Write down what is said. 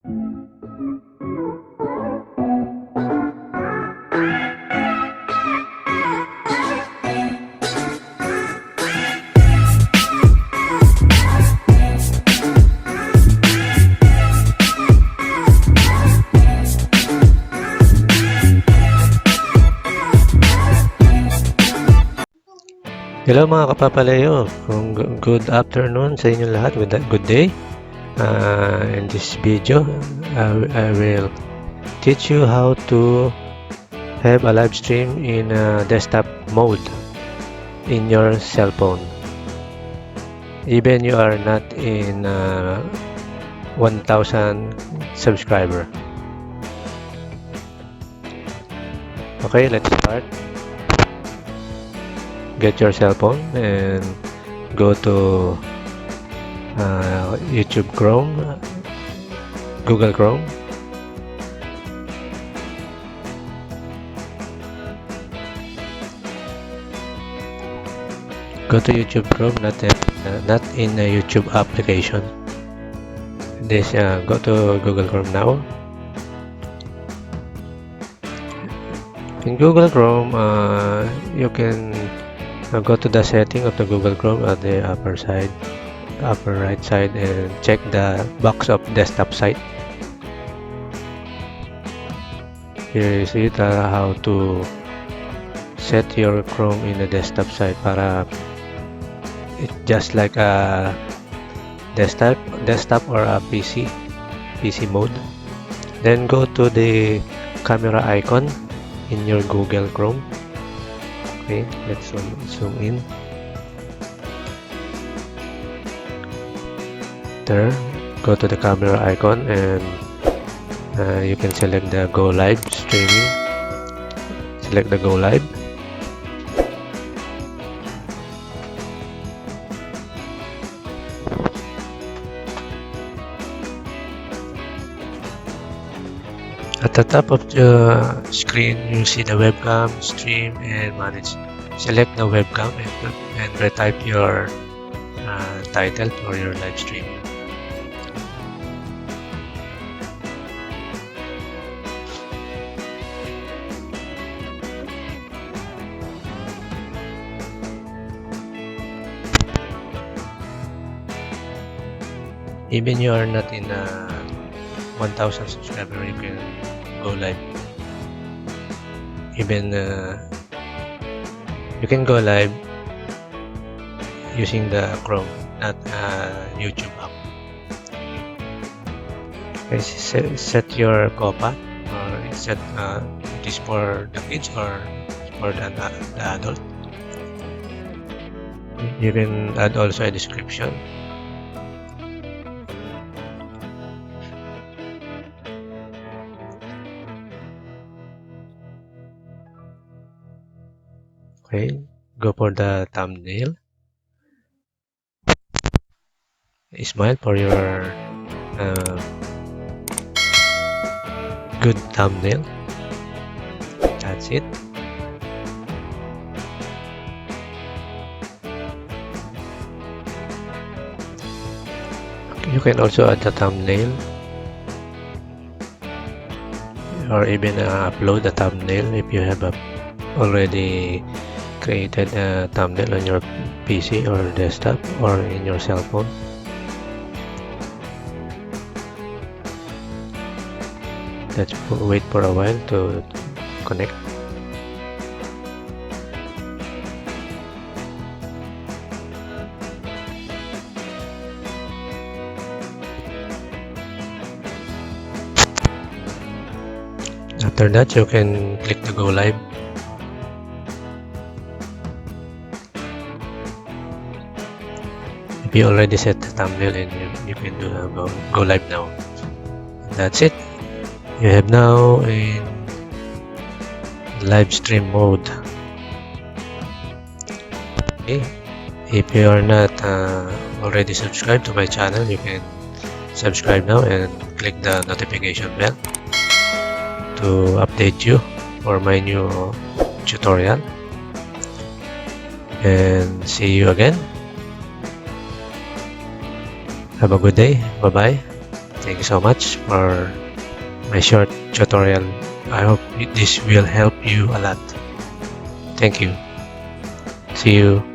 Hello mga kapapalayo, good afternoon sa inyo lahat, good day. In this video, I will teach you how to have a live stream in desktop mode in your cell phone. Even you are not in 1,000 subscriber. Okay, let's start. Get your cell phone and go to YouTube Chrome, Google Chrome. Go to YouTube Chrome, not in a YouTube application. This go to Google Chrome now. In Google Chrome, you can go to the setting of the Google Chrome at the upper right side, and check the box of desktop site. Here is it, how to set your Chrome in the desktop site para it's just like a desktop or a PC mode. Then go to the camera icon in your Google Chrome. Okay, let's zoom in. There, go to the camera icon and you can select the Go Live streaming. Select the Go Live. At the top of the screen, you see the webcam, stream, and manage. Select the webcam and retype your title for your live stream. Even you are not in 1,000 subscriber, you can go live. Even you can go live using the Chrome, not YouTube app. Okay, set your COPA, or set this for the kids or for the adult. You can add also a description. Okay, go for the thumbnail. Smile for your good thumbnail. That's it. You can also add the thumbnail, or even upload the thumbnail if you have already created a thumbnail on your PC or desktop or in your cell phone. Let's wait for a while to connect. After that, you can click the Go Live. If you already set the thumbnail, and you can do go live now. That's it. You have now in live stream mode. Okay. If you are not already subscribed to my channel, you can subscribe now and click the notification bell to update you for my new tutorial. And see you again. Have a good day. Bye bye. Thank you. Thank you so much for my short tutorial. I hope this will help you a lot. Thank you. See you.